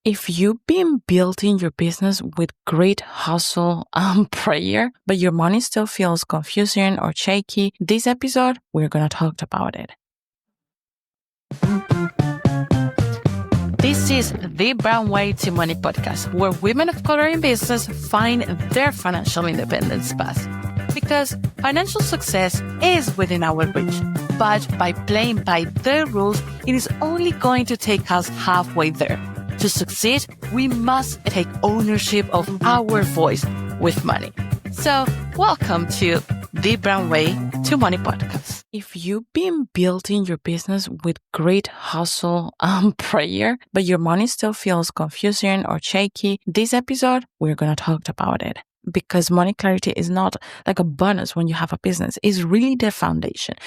If you've been building your business with great hustle and prayer, but your money still feels confusing or shaky, this episode, we're going to talk about it. This is the Brown Way to Money podcast, where women of color in business find their financial independence path. Because financial success is within our reach, but by playing by their rules, it is only going to take us halfway there. To succeed, we must take ownership of our voice with money. So, welcome to the Brown Way to Money podcast. If you've been building your business with great hustle and prayer, but your money still feels confusing or shaky, this episode, we're going to talk about it. Because money clarity is not like a bonus when you have a business. It's really the foundation.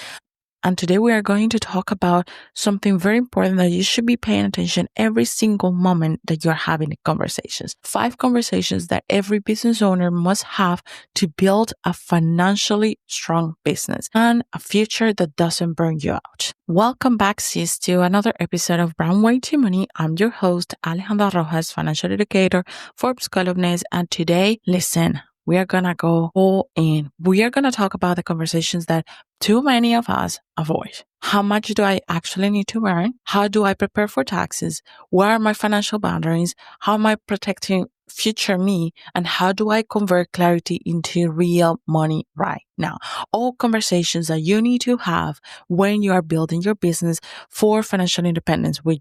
And today we are going to talk about something very important that you should be paying attention every single moment that you're having conversations. 5 conversations that every business owner must have to build a financially strong business and a future that doesn't burn you out. Welcome back, sis, to another episode of Brown Way to Money. I'm your host, Alejandra Rojas, financial educator, Forbes columnist, and today, listen, we are going to go all in. We are going to talk about the conversations that too many of us avoid. How much do I actually need to earn? How do I prepare for taxes? Where are my financial boundaries? How am I protecting future me? And how do I convert clarity into real money right now? All conversations that you need to have when you are building your business for financial independence with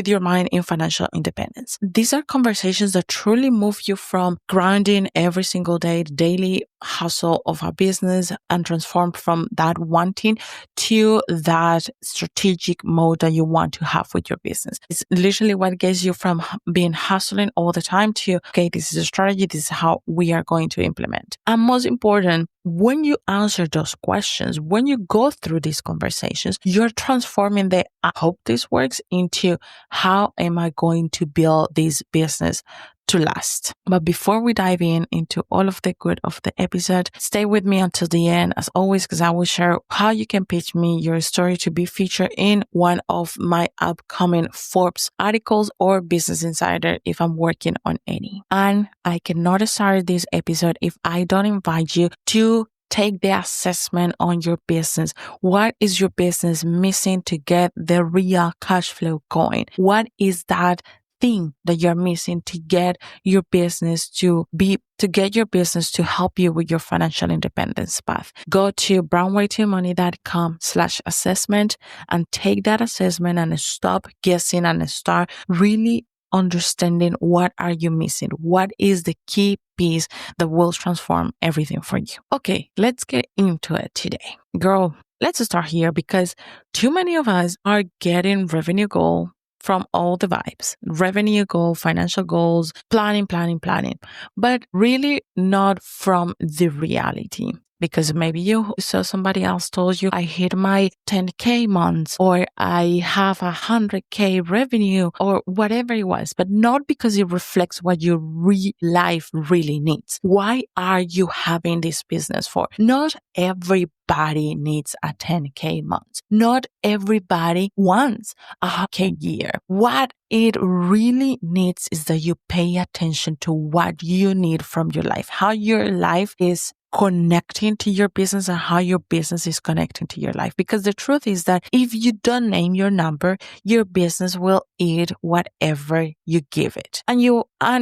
your mind in financial independence. These are conversations that truly move you from grounding every single day, the daily hustle of a business, and transform from that wanting to that strategic mode that you want to have with your business. It's literally what gets you from being hustling all the time to, okay, this is a strategy. This is how we are going to implement. And most important, when you answer those questions, when you go through these conversations, you're transforming the I hope this works into how am I going to build this business to last. But before we dive into all of the good of the episode, stay with me until the end, as always, because I will share how you can pitch me your story to be featured in one of my upcoming Forbes articles or Business Insider if I'm working on any. And I cannot start this episode if I don't invite you to take the assessment on your business. What is your business missing to get the real cash flow going? What is that thing that you're missing to get your business to help you with your financial independence path? Go to brownwaytomoney.com/assessment and take that assessment and stop guessing and start really understanding what are you missing? What is the key piece that will transform everything for you? Okay, let's get into it today. Girl, let's start here because too many of us are getting revenue goal from all the vibes, revenue goal, financial goals, planning, but really not from the reality. Because maybe you saw somebody else told you, I hit my 10K months, or I have 100K revenue, or whatever it was, but not because it reflects what your life really needs. Why are you having this business for? Not everybody needs a 10K month. Not everybody wants a 100K year. What it really needs is that you pay attention to what you need from your life, how your life is connecting to your business and how your business is connecting to your life. Because the truth is that if you don't name your number, your business will eat whatever you give it. And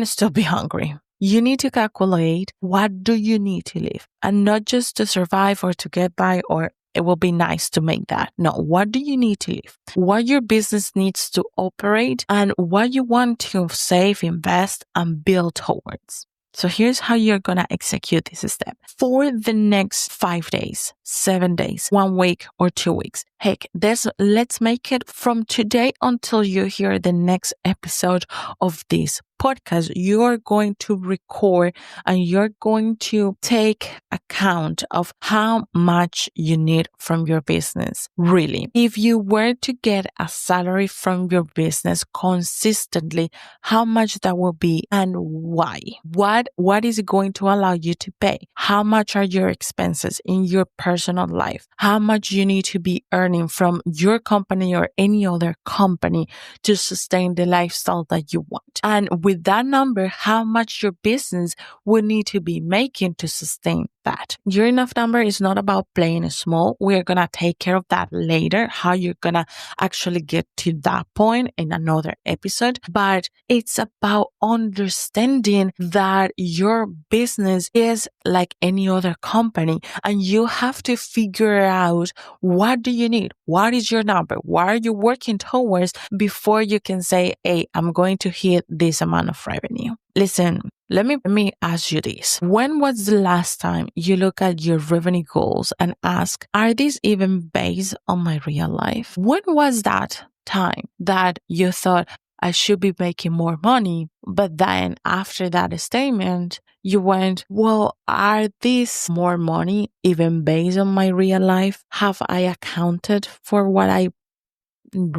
still be hungry. You need to calculate what do you need to live, and not just to survive or to get by, or it will be nice to make that. No, what do you need to live? What your business needs to operate and what you want to save, invest, and build towards. So here's how you're going to execute this step. For the next 5 days, 7 days, 1 week, or 2 weeks. Heck, let's make it from today until you hear the next episode of this podcast, you're going to record and you're going to take account of how much you need from your business. Really, if you were to get a salary from your business consistently, how much that will be and why? What is it going to allow you to pay? How much are your expenses in your personal life? How much you need to be earning from your company or any other company to sustain the lifestyle that you want? And with that number, how much your business will need to be making to sustain that. Your enough number is not about playing small. We're going to take care of that later, how you're going to actually get to that point in another episode. But it's about understanding that your business is like any other company and you have to figure out what do you need? What is your number? What are you working towards before you can say, hey, I'm going to hit this amount of revenue? Listen, let me ask you this. When was the last time you look at your revenue goals and ask, are these even based on my real life? When was that time that you thought I should be making more money, but then after that statement, you went, well, are these more money even based on my real life? Have I accounted for what I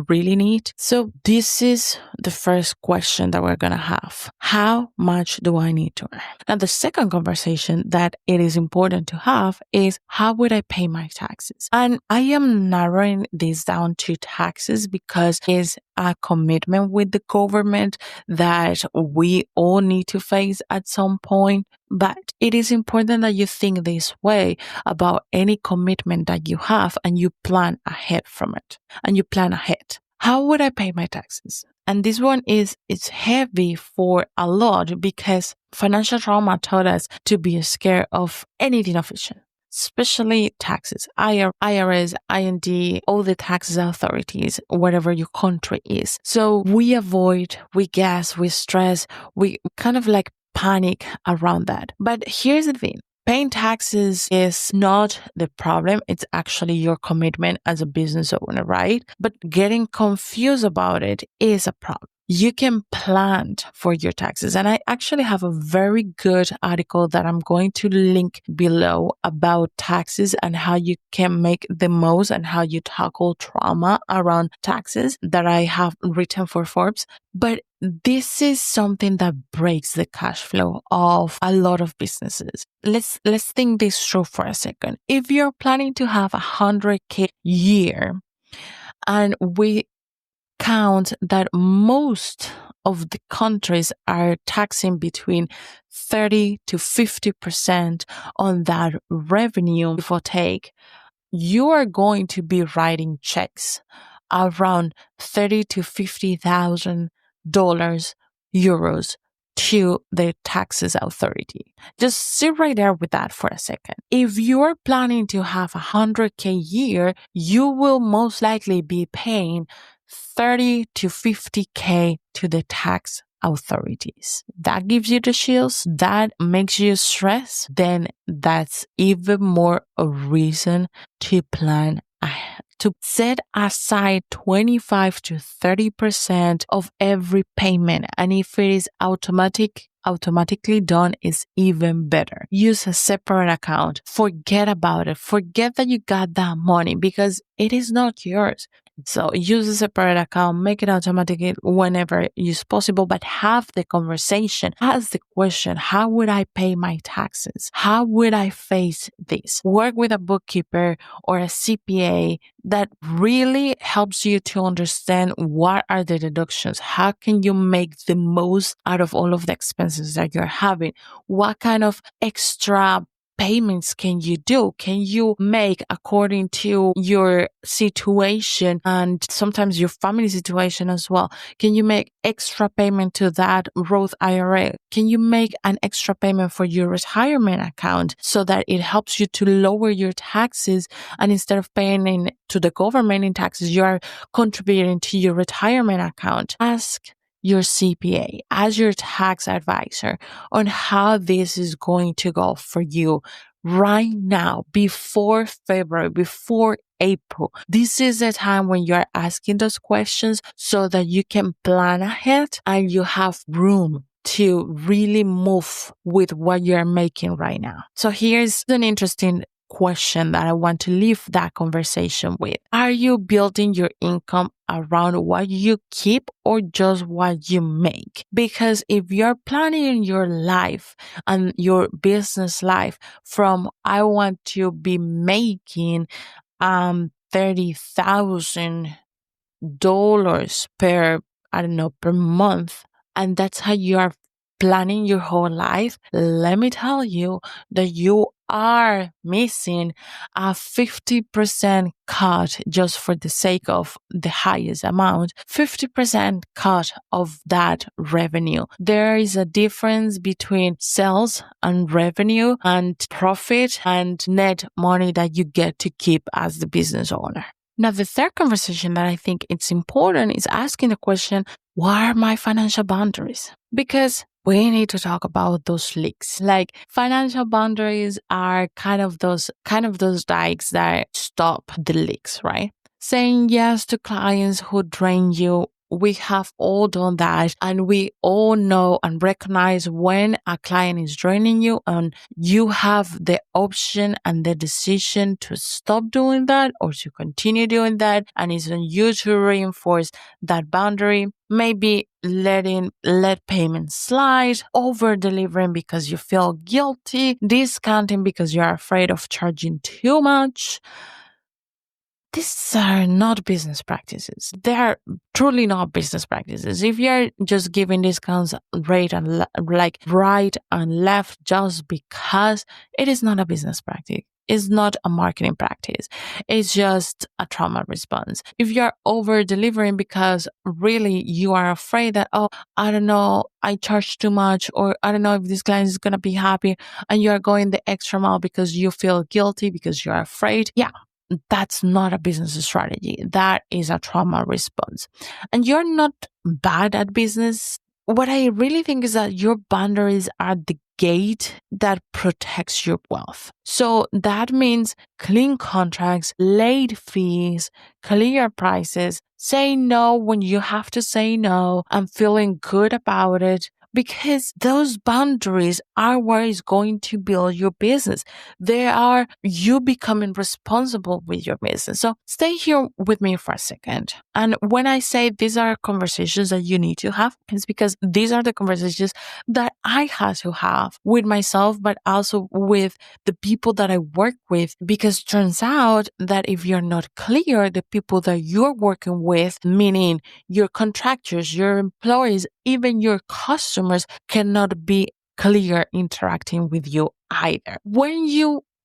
really need? So this is the first question that we're going to have. How much do I need to earn? Now, the second conversation that it is important to have is, how would I pay my taxes? And I am narrowing this down to taxes because it's a commitment with the government that we all need to face at some point. But it is important that you think this way about any commitment that you have and you plan ahead from it. And you plan ahead. How would I pay my taxes? And this one it's heavy for a lot because financial trauma taught us to be scared of anything official, especially taxes, IRS, IND, all the taxes authorities, whatever your country is. So we avoid, we guess, we stress, we kind of like panic around that. But here's the thing. Paying taxes is not the problem. It's actually your commitment as a business owner, right? But getting confused about it is a problem. You can plan for your taxes. And I actually have a very good article that I'm going to link below about taxes and how you can make the most and how you tackle trauma around taxes that I have written for Forbes. But this is something that breaks the cash flow of a lot of businesses. Let's think this through for a second. If you're planning to have 100K year, and we count that most of the countries are taxing between 30 to 50% on that revenue before take, you are going to be writing checks around $30,000 to $50,000 euros to the taxes authority. Just sit right there with that for a second. If you're planning to have 100K year, you will most likely be paying 30 to 50K to the tax authorities. That gives you the chills, that makes you stress, then that's even more a reason to plan ahead. To set aside 25 to 30% of every payment. And if it is automatically done, is even better. Use a separate account. Forget about it. Forget that you got that money because it is not yours. So use a separate account, make it automatic whenever is possible, but have the conversation. Ask the question, how would I pay my taxes? How would I face this? Work with a bookkeeper or a CPA that really helps you to understand what are the deductions. How can you make the most out of all of the expenses that you're having? What kind of extra payments can you do? Can you make according to your situation and sometimes your family situation as well? Can you make extra payment to that Roth IRA? Can you make an extra payment for your retirement account so that it helps you to lower your taxes, and instead of paying to the government in taxes, you are contributing to your retirement account? Ask your CPA, as your tax advisor, on how this is going to go for you right now, before February, before April. This is the time when you're asking those questions so that you can plan ahead and you have room to really move with what you're making right now. So here's an interesting question that I want to leave that conversation with. Are you building your income around what you keep or just what you make? Because if you're planning your life and your business life from I want to be making $30,000 per, I don't know, per month, and that's how you are planning your whole life, let me tell you that you are missing a 50% cut just for the sake of the highest amount, 50% cut of that revenue. There is a difference between sales and revenue and profit and net money that you get to keep as the business owner. Now, the third conversation that I think it's important is asking the question, what are my financial boundaries? Because we need to talk about those leaks. Like financial boundaries are kind of those dikes that stop the leaks, right? Saying yes to clients who drain you. We have all done that, and we all know and recognize when a client is draining you, and you have the option and the decision to stop doing that or to continue doing that. And it's on you to reinforce that boundary. Maybe let payments slide, over delivering because you feel guilty, discounting because you're afraid of charging too much. These are not business practices. They are truly not business practices. If you're just giving discounts right and left just because, it is not a business practice. It's not a marketing practice. It's just a trauma response. If you're over delivering because really you are afraid that, oh, I don't know, I charge too much, or I don't know if this client is going to be happy, and you're going the extra mile because you feel guilty, because you're afraid. Yeah. That's not a business strategy. That is a trauma response. And you're not bad at business. What I really think is that your boundaries are the gate that protects your wealth. So that means clean contracts, late fees, clear prices, say no when you have to say no, and feeling good about it. Because those boundaries are what is going to build your business. They are you becoming responsible with your business. So stay here with me for a second. And when I say these are conversations that you need to have, it's because these are the conversations that I had to have with myself, but also with the people that I work with. Because it turns out that if you're not clear, the people that you're working with, meaning your contractors, your employees, even your customers, cannot be clear interacting with you either.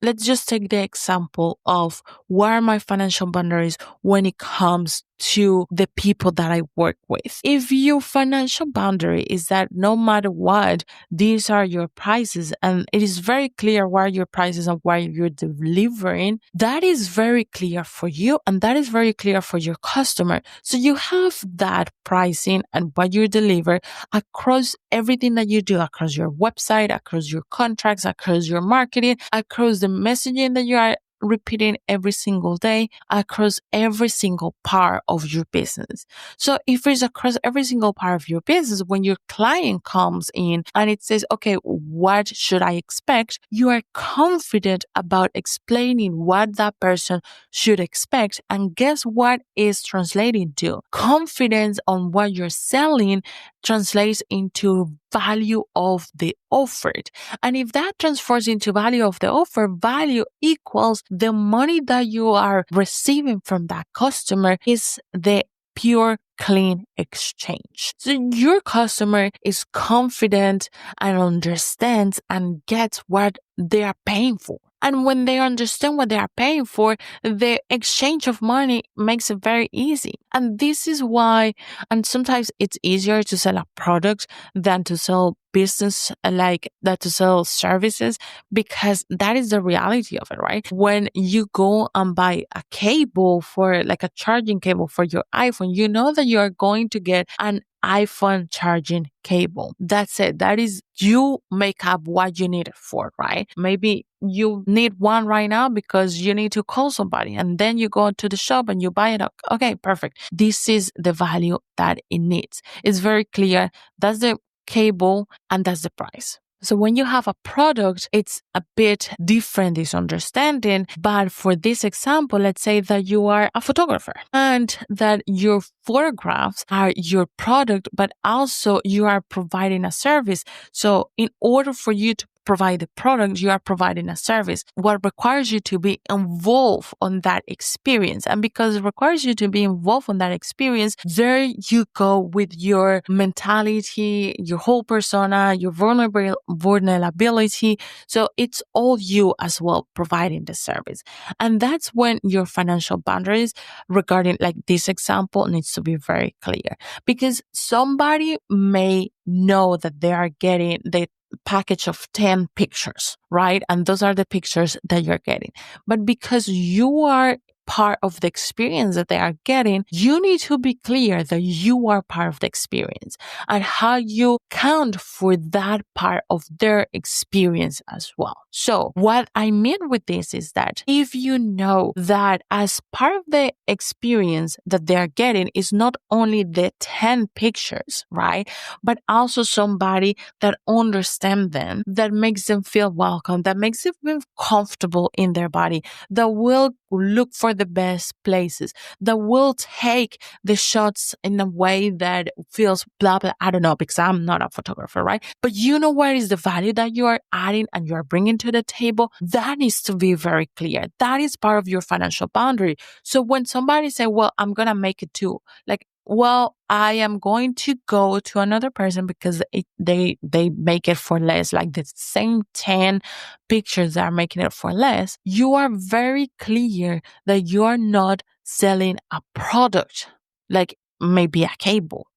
Let's just take the example of what are my financial boundaries when it comes to the people that I work with. If your financial boundary is that no matter what, these are your prices, and it is very clear what are your prices and what you're delivering, that is very clear for you and that is very clear for your customer. So you have that pricing and what you deliver across everything that you do, across your website, across your contracts, across your marketing, across the messaging that you are repeating every single day, across every single part of your business. So if it's across every single part of your business, when your client comes in and it says, okay, what should I expect? You are confident about explaining what that person should expect. And guess what is translating to? Confidence on what you're selling translates into value of the offered. And if that transfers into value of the offer, value equals the money that you are receiving from that customer is the pure clean exchange. So your customer is confident and understands and gets what they are paying for. And when they understand what they are paying for, the exchange of money makes it very easy. And this is why, and sometimes it's easier to sell a product than to sell business, to sell services, because that is the reality of it, right? When you go and buy a cable for like a charging cable for your iPhone, you know that you are going to get an iPhone charging cable. That's it. That is, you make up what you need it for, right? Maybe you need one right now because you need to call somebody, and then you go to the shop and you buy it. Okay, perfect. This is the value that it needs. It's very clear. That's the cable, and that's the price. So when you have a product, it's a bit different, this understanding. But for this example, let's say that you are a photographer and that your photographs are your product, but also you are providing a service. So in order for you to provide the product, you are providing a service. What requires you to be involved on that experience. And because it requires you to be involved on that experience, there you go with your mentality, your whole persona, your vulnerability. So it's all you as well providing the service. And that's when your financial boundaries regarding like this example needs to be very clear, because somebody may know that they are getting the package of 10 pictures, right? And those are the pictures that you're getting. But because you are part of the experience that they are getting, you need to be clear that you are part of the experience and how you count for that part of their experience as well. So what I mean with this is that if you know that as part of the experience that they're getting is not only the 10 pictures, right? But also somebody that understands them, that makes them feel welcome, that makes them feel comfortable in their body, that will look for the best places, that will take the shots in a way that feels blah, blah. I don't know, because I'm not a photographer, right? But you know what is the value that you are adding and you are bringing to the table? That needs to be very clear. That is part of your financial boundary. So when somebody say, well, I'm going to make it too, like, well, I am going to go to another person because they make it for less, like the same 10 pictures that are making it for less. You are very clear that you are not selling a product, like maybe a cable.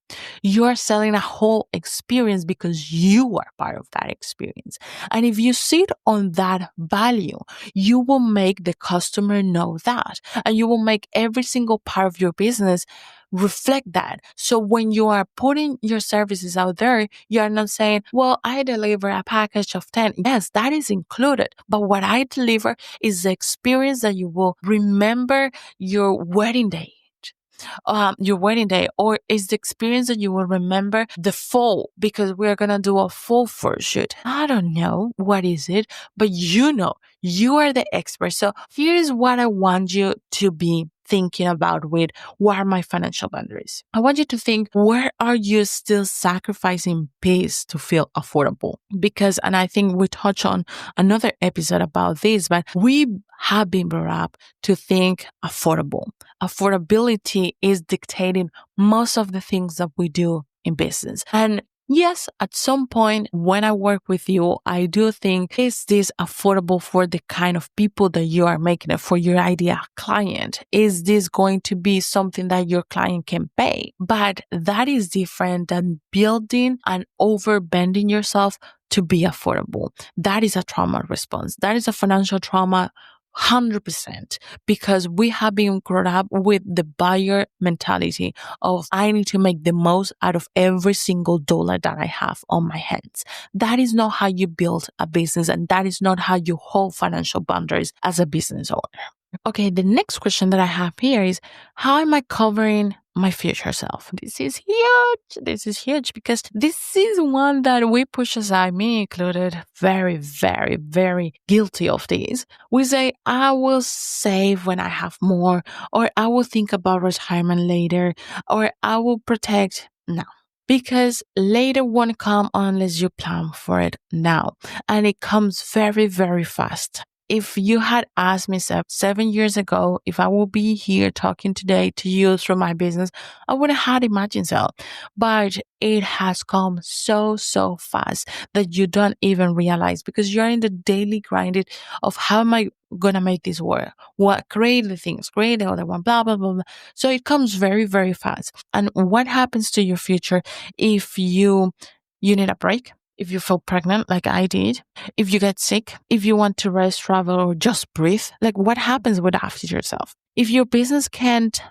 You are selling a whole experience because you are part of that experience. And if you sit on that value, you will make the customer know that. And you will make every single part of your business reflect that. So when you are putting your services out there, you are not saying, well, I deliver a package of 10. Yes, that is included. But what I deliver is the experience that you will remember your wedding day. Or is the experience that you will remember the fall, because we're going to do a fall photo shoot. I don't know what is it, but you are the expert. So here's what I want you to be thinking about with what are my financial boundaries. I want you to think, where are you still sacrificing peace to feel affordable? Because, and I think we touch on another episode about this, but we have been brought up to think affordable. Affordability is dictating most of the things that we do in business. And yes, at some point when I work with you, I do think, is this affordable for the kind of people that you are making it for your ideal client? Is this going to be something that your client can pay? But that is different than building and overbending yourself to be affordable. That is a trauma response. That is a financial trauma 100%, because we have been brought up with the buyer mentality of I need to make the most out of every single dollar that I have on my hands. That is not how you build a business, and that is not how you hold financial boundaries as a business owner. Okay, the next question that I have here is, how am I covering my future self? This is huge because this is one that we push aside, me included, very, very, very guilty of this. We say, I will save when I have more, or I will think about retirement later, or I will protect now. Because later won't come unless you plan for it now. And it comes very, very fast. If you had asked me 7 years ago if I would be here talking today to you through my business, I would have had imagined so. But it has come so, so fast that you don't even realize, because you're in the daily grinding of how am I going to make this work? What, create the things, create the other one, blah, blah, blah, blah. So it comes very, very fast. And what happens to your future if you need a break? If you feel pregnant, like I did, if you get sick, if you want to rest, travel, or just breathe, like what happens with after yourself? If your business can't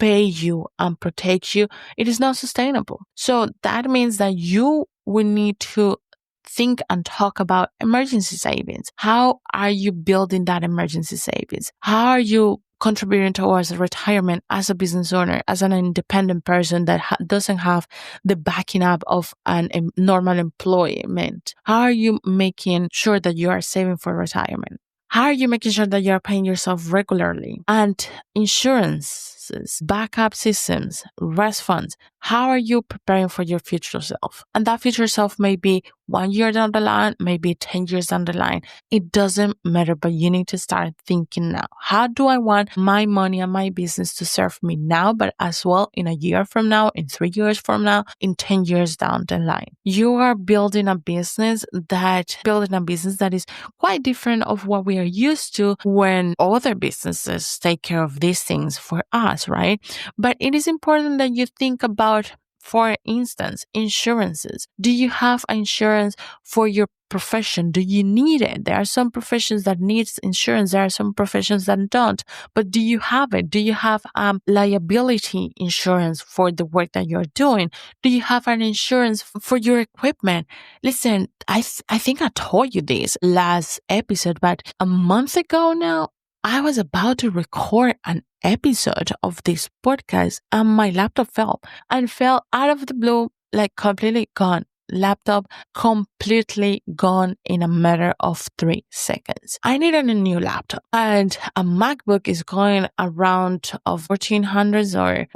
pay you and protect you, it is not sustainable. So that means that you will need to think and talk about emergency savings. How are you building that emergency savings? How are you contributing towards retirement as a business owner, as an independent person that doesn't have the backing up of an normal employment? How are you making sure that you are saving for retirement? How are you making sure that you are paying yourself regularly? And insurances, backup systems, rest funds. How are you preparing for your future self? And that future self may be 1 year down the line, maybe 10 years down the line. It doesn't matter, but you need to start thinking now. How do I want my money and my business to serve me now, but as well in a year from now, in 3 years from now, in 10 years down the line? You are building a business that is quite different of what we are used to when other businesses take care of these things for us, right? But it is important that you think about, for instance, insurances. Do you have insurance for your profession? Do you need it? There are some professions that need insurance. There are some professions that don't. But do you have it? Do you have liability insurance for the work that you're doing? Do you have an insurance for your equipment? Listen, I think I told you this last episode, but a month ago now, I was about to record an episode of this podcast and my laptop fell out of the blue, like completely gone. Laptop completely gone in a matter of 3 seconds. I needed a new laptop, and a MacBook is going around of 1400s or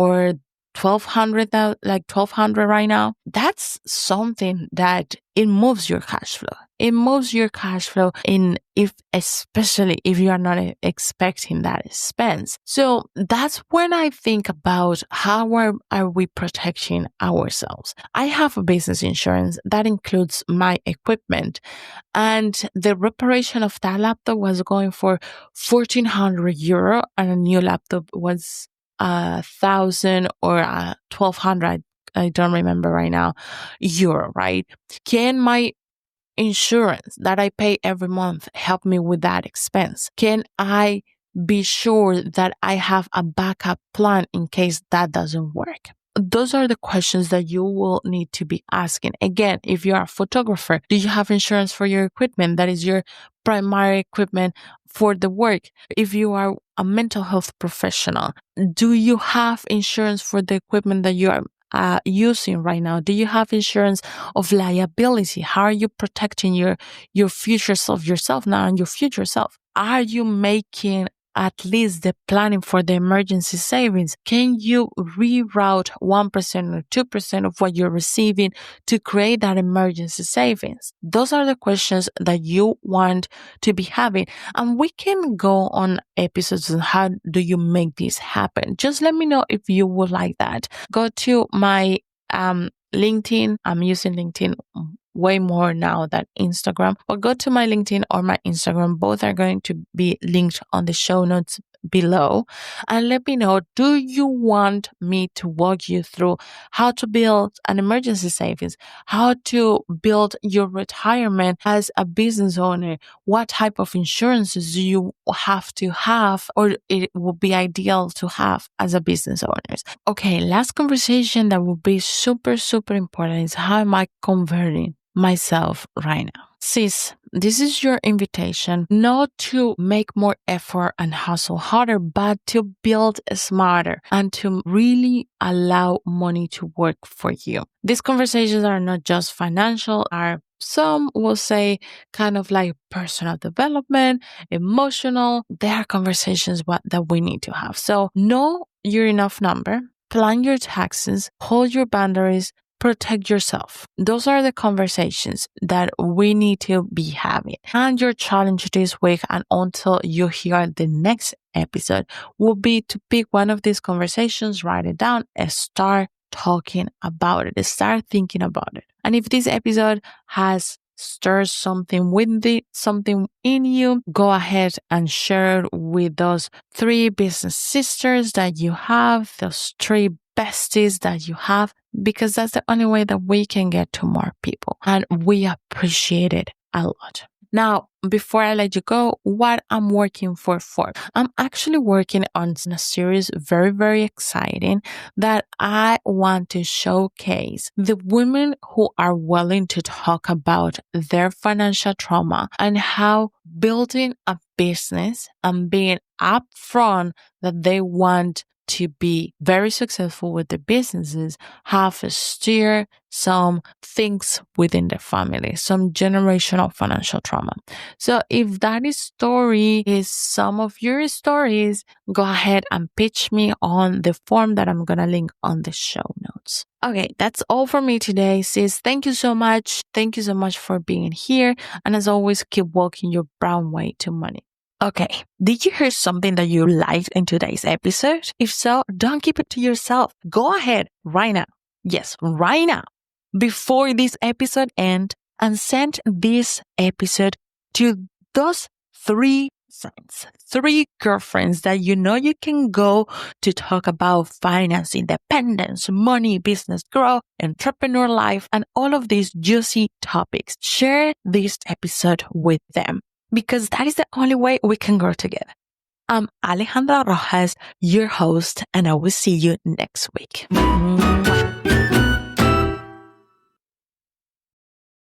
1200, like 1200 right now. That's something that it moves your cash flow. It moves your cash flow especially if you are not expecting that expense. So that's when I think about how are we protecting ourselves. I have a business insurance that includes my equipment, and the reparation of that laptop was going for €1,400, and a new laptop was 1,000 or 1,200. I don't remember right now, euro, right? Can my insurance that I pay every month help me with that expense? Can I be sure that I have a backup plan in case that doesn't work? Those are the questions that you will need to be asking. Again, if you are a photographer, do you have insurance for your equipment? That is your primary equipment for the work. If you are a mental health professional, do you have insurance for the equipment that you are using right now? Do you have insurance of liability? How are you protecting your future self, yourself now and your future self? Are you making at least the planning for the emergency savings? Can you reroute 1% or 2% of what you're receiving to create that emergency savings? Those are the questions that you want to be having. And we can go on episodes on how do you make this happen. Just let me know if you would like that. Go to my LinkedIn. I'm using LinkedIn way more now than Instagram, but go to my LinkedIn or my Instagram. Both are going to be linked on the show notes below, and let me know, do you want me to walk you through how to build an emergency savings, how to build your retirement as a business owner? What type of insurances do you have to have, or it would be ideal to have as a business owner? Okay, last conversation that will be super, super important is, how am I converting myself right now? Sis, this is your invitation not to make more effort and hustle harder, but to build smarter and to really allow money to work for you. These conversations are not just financial, some will say kind of like personal development, emotional. They are conversations that we need to have. So know your enough number, plan your taxes, hold your boundaries, protect yourself. Those are the conversations that we need to be having. And your challenge this week and until you hear the next episode will be to pick one of these conversations, write it down, and start talking about it. Start thinking about it. And if this episode has stirred something in you, go ahead and share it with those 3 business sisters that you have, those 3 besties that you have, because that's the only way that we can get to more people. And we appreciate it a lot. Now, before I let you go, what I'm working for. I'm actually working on a series very, very exciting that I want to showcase the women who are willing to talk about their financial trauma and how building a business and being upfront that they want to be very successful with the businesses have steer some things within the family, some generational financial trauma. So if that story is some of your stories, go ahead and pitch me on the form that I'm going to link on the show notes. Okay, that's all for me today, sis. Thank you so much. Thank you so much for being here. And as always, keep walking your brown way to money. Okay, did you hear something that you liked in today's episode? If so, don't keep it to yourself. Go ahead right now. Yes, right now. Before this episode ends, and send this episode to those 3 friends, 3 girlfriends that you know you can go to talk about finance, independence, money, business growth, entrepreneur life, and all of these juicy topics. Share this episode with them, because that is the only way we can grow together. I'm Alejandra Rojas, your host, and I will see you next week.